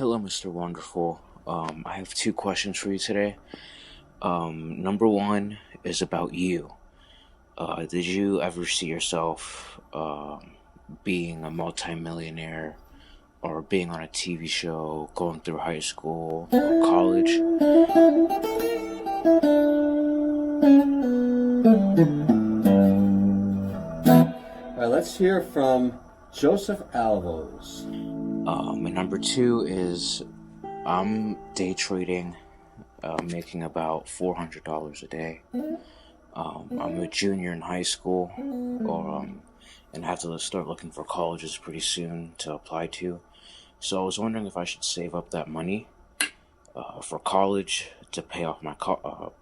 Hello, Mr. Wonderful. I have two questions for you today. Number one is about you. Did you ever see yourself being a multimillionaire or being on a TV show, going through high school or college? All right, let's hear from Joseph Alvos. And number two is I'm day trading, making about $400 a day. I'm a junior in high school, and have to start looking for colleges pretty soon to apply to. So I was wondering if I should save up that money for college to pay off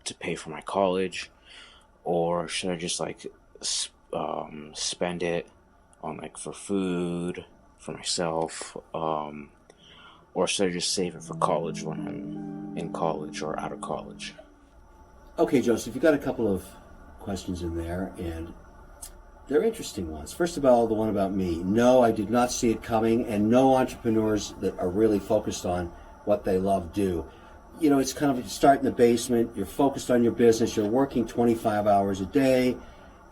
to pay for my college, or should I just spend it on for food for myself, or should I just save it for college when I'm in college or out of college? Okay, Joseph, you got a couple of questions in there, and they're interesting ones. First of all, the one about me. No, I did not see it coming, and no entrepreneurs that are really focused on what they love do. You know, it's kind of, you start in the basement, you're focused on your business, you're working 25 hours a day,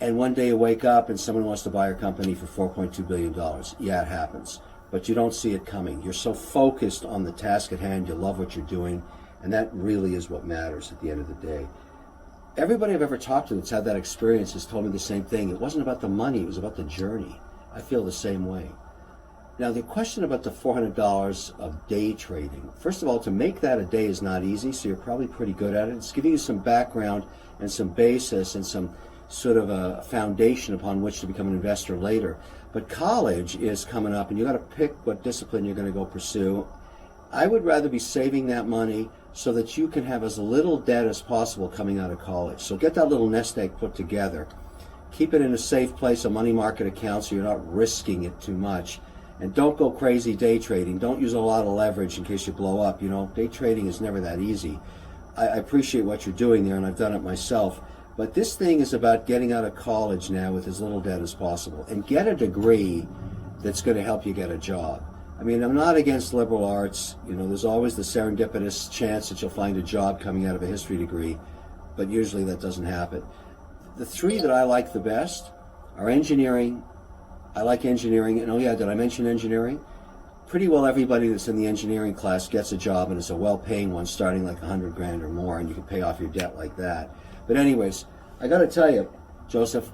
and one day you wake up and someone wants to buy your company for $4.2 billion. Yeah, it happens. But you don't see it coming. You're so focused on the task at hand, you love what you're doing, and that really is what matters at the end of the day. Everybody I've ever talked to that's had that experience has told me the same thing. It wasn't about the money, it was about the journey. I feel the same way. Now, the question about the $400 of day trading. First of all, to make that a day is not easy, so you're probably pretty good at it. It's giving you some background and some basis and some sort of a foundation upon which to become an investor later. But college is coming up, and you got to pick what discipline you're going to go pursue. I would rather be saving that money so that you can have as little debt as possible coming out of college. So get that little nest egg put together. Keep it in a safe place, a money market account, so you're not risking it too much. And don't go crazy day trading. Don't use a lot of leverage in case you blow up. You know, day trading is never that easy. I appreciate what you're doing there, and I've done it myself. But this thing is about getting out of college now with as little debt as possible and get a degree that's going to help you get a job. I mean, I'm not against liberal arts. You know, there's always the serendipitous chance that you'll find a job coming out of a history degree, but usually that doesn't happen. The three that I like the best are engineering. I like engineering. And oh yeah, did I mention engineering? Pretty well everybody that's in the engineering class gets a job, and it's a well-paying one starting like $100,000 or more, and you can pay off your debt like that. But anyways, I got to tell you, Joseph,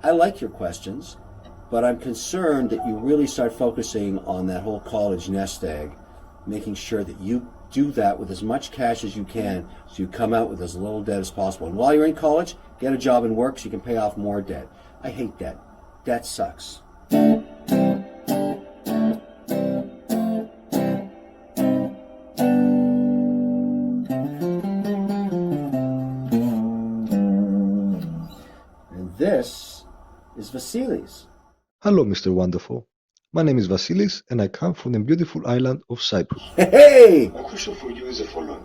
I like your questions, but I'm concerned that you really start focusing on that whole college nest egg, making sure that you do that with as much cash as you can so you come out with as little debt as possible. And while you're in college, get a job and work so you can pay off more debt. I hate debt. Debt sucks. This is Vasilis. Hello, Mr. Wonderful. My name is Vasilis, and I come from the beautiful island of Cyprus. Hey! My question for you is the following.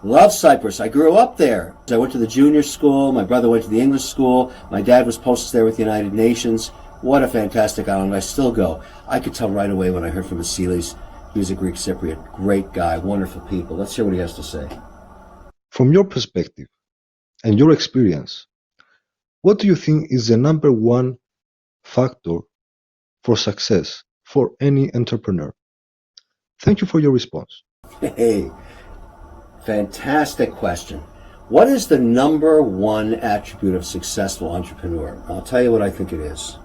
Love Cyprus. I grew up there. I went to the junior school. My brother went to the English school. My dad was posted there with the United Nations. What a fantastic island. I still go. I could tell right away when I heard from Vasilis. He was a Greek Cypriot. Great guy. Wonderful people. Let's hear what he has to say. From your perspective and your experience, what do you think is the number one factor for success for any entrepreneur? Thank you for your response. Hey, fantastic question. What is the number one attribute of a successful entrepreneur? I'll tell you what I think it is.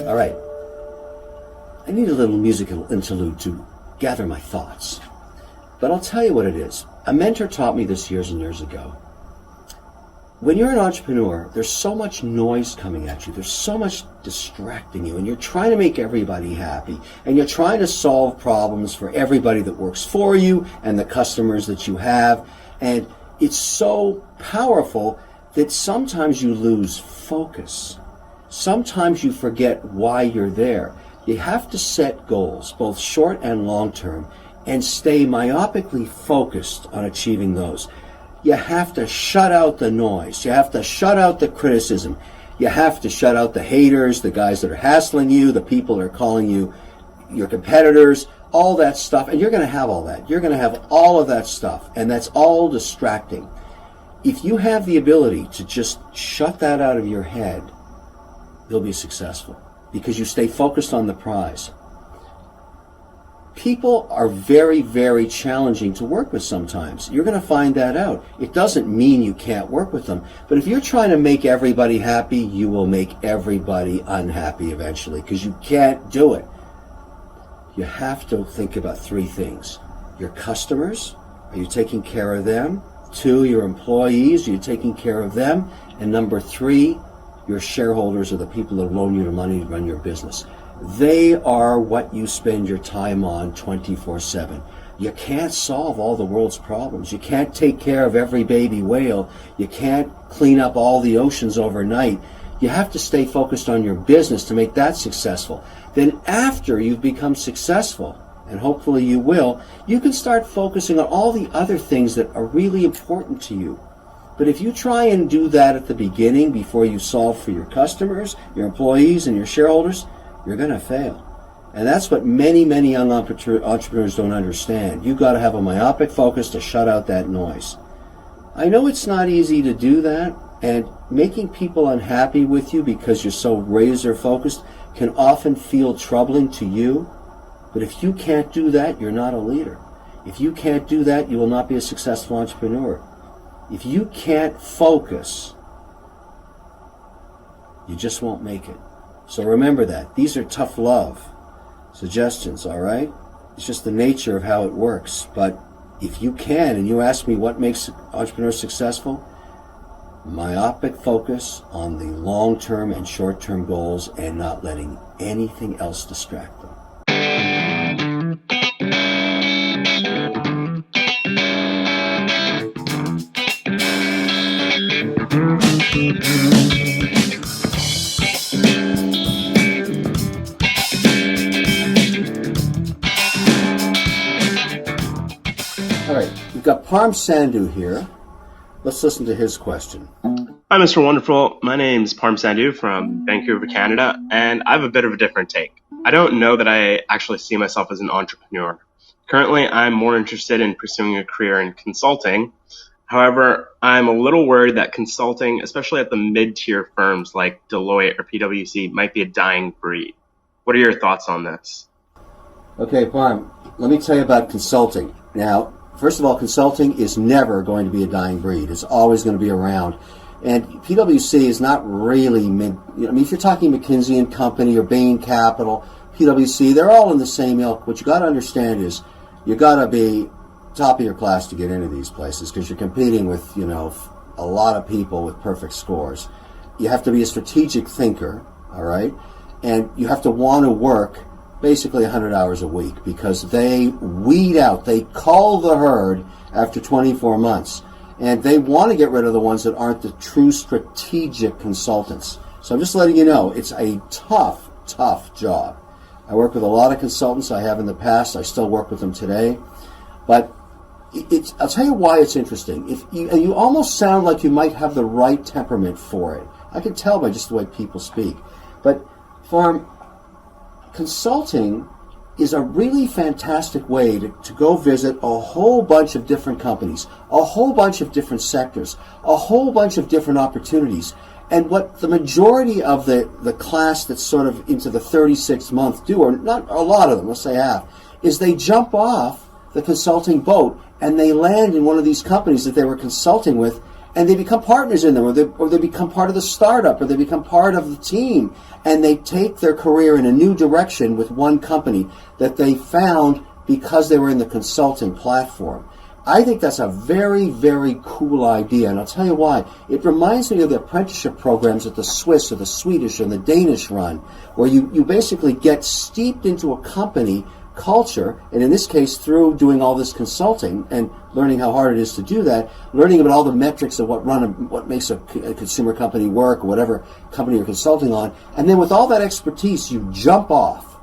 All right. I need a little musical interlude to gather my thoughts. But I'll tell you what it is. A mentor taught me this years and years ago. When you're an entrepreneur, there's so much noise coming at you. There's so much distracting you, and you're trying to make everybody happy, and you're trying to solve problems for everybody that works for you and the customers that you have. And it's so powerful that sometimes you lose focus. Sometimes you forget why you're there. You have to set goals, both short and long term, and stay myopically focused on achieving those. You have to shut out the noise. You have to shut out the criticism. You have to shut out the haters, the guys that are hassling you, the people that are calling you your competitors, all that stuff. And you're going to have all that. You're going to have all of that stuff. And that's all distracting. If you have the ability to just shut that out of your head, you'll be successful because you stay focused on the prize. People are very, very challenging to work with sometimes. You're going to find that out. It doesn't mean you can't work with them. But if you're trying to make everybody happy, you will make everybody unhappy eventually because you can't do it. You have to think about three things. Your customers, are you taking care of them? 2, your employees, are you taking care of them? And number 3, your shareholders are the people that loan you the money to run your business. They are what you spend your time on 24/7. You can't solve all the world's problems. You can't take care of every baby whale. You can't clean up all the oceans overnight. You have to stay focused on your business to make that successful. Then after you've become successful, and hopefully you will, you can start focusing on all the other things that are really important to you. But if you try and do that at the beginning before you solve for your customers, your employees, and your shareholders, you're going to fail. And that's what many, many young entrepreneurs don't understand. You've got to have a myopic focus to shut out that noise. I know it's not easy to do that, and making people unhappy with you because you're so razor focused can often feel troubling to you. But if you can't do that, you're not a leader. If you can't do that, you will not be a successful entrepreneur. If you can't focus, you just won't make it. So remember that. These are tough love suggestions, all right? It's just the nature of how it works. But if you can, and you ask me what makes entrepreneurs successful, myopic focus on the long-term and short-term goals and not letting anything else distract them. All right, we've got Parm Sandhu here. Let's listen to his question. Hi, Mr. Wonderful. My name is Parm Sandhu from Vancouver, Canada, and I have a bit of a different take. I don't know that I actually see myself as an entrepreneur. Currently, I'm more interested in pursuing a career in consulting. However, I'm a little worried that consulting, especially at the mid-tier firms like Deloitte or PwC, might be a dying breed. What are your thoughts on this? Okay, Parm, let me tell you about consulting. Now, first of all, consulting is never going to be a dying breed. It's always going to be around. And PwC is not really if you're talking McKinsey and Company or Bain Capital, PwC, they're all in the same ilk. What you got to understand is you got to be top of your class to get into these places because you're competing with, a lot of people with perfect scores. You have to be a strategic thinker, all right? And you have to want to work basically 100 hours a week because they weed out, they cull the herd after 24 months. And they want to get rid of the ones that aren't the true strategic consultants. So I'm just letting you know, it's a tough, tough job. I work with a lot of consultants. I have in the past. I still work with them today. But I'll tell you why it's interesting. You almost sound like you might have the right temperament for it. I can tell by just the way people speak. But consulting is a really fantastic way to go visit a whole bunch of different companies, a whole bunch of different sectors, a whole bunch of different opportunities. And what the majority of the class that's sort of into the 36th month do, or not a lot of them, let's say half, is they jump off the consulting boat and they land in one of these companies that they were consulting with, and they become partners in them, or they become part of the startup, or they become part of the team, and they take their career in a new direction with one company that they found because they were in the consulting platform. I think that's a very, very cool idea, and I'll tell you why. It reminds me of the apprenticeship programs that the Swiss or the Swedish and the Danish run, where you basically get steeped into a company culture, and in this case through doing all this consulting and learning how hard it is to do that, learning about all the metrics of what makes a consumer company work, or whatever company you're consulting on, and then with all that expertise you jump off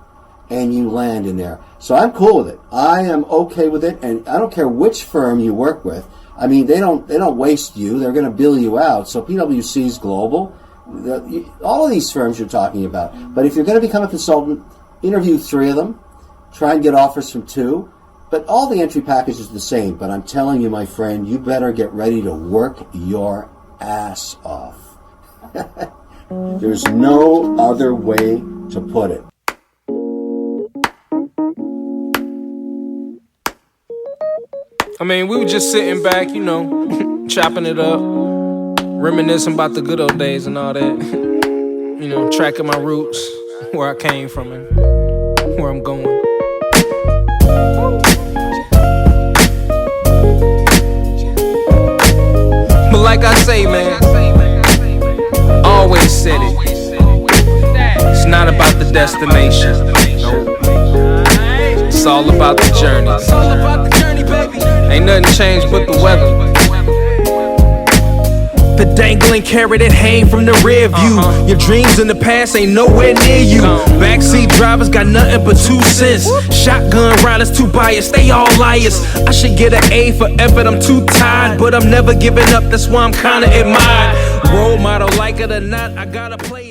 and you land in there. So I'm cool with it. I am okay with it, and I don't care which firm you work with. I mean, they don't waste you. They're going to bill you out. So PwC is global. All of these firms you're talking about. But if you're going to become a consultant, interview 3 of them, try and get offers from 2. But all the entry package is the same. But I'm telling you, my friend, you better get ready to work your ass off. There's no other way to put it. I mean, we were just sitting back, you know, chopping it up, reminiscing about the good old days and all that. You know, tracking my roots, where I came from and where I'm going. But like I say, man, always said it. It's not about the destination. It's all about the journey. It's all about the journey, baby. Ain't nothing changed but the weather. The dangling carrot that hang from the rear view. Your dreams in the past ain't nowhere near you. Backseat drivers got nothing but 2 cents. Shotgun riders too biased, they all liars. I should get an A for effort, I'm too tired. But I'm never giving up, that's why I'm kinda admired. Role model, like it or not, I gotta play.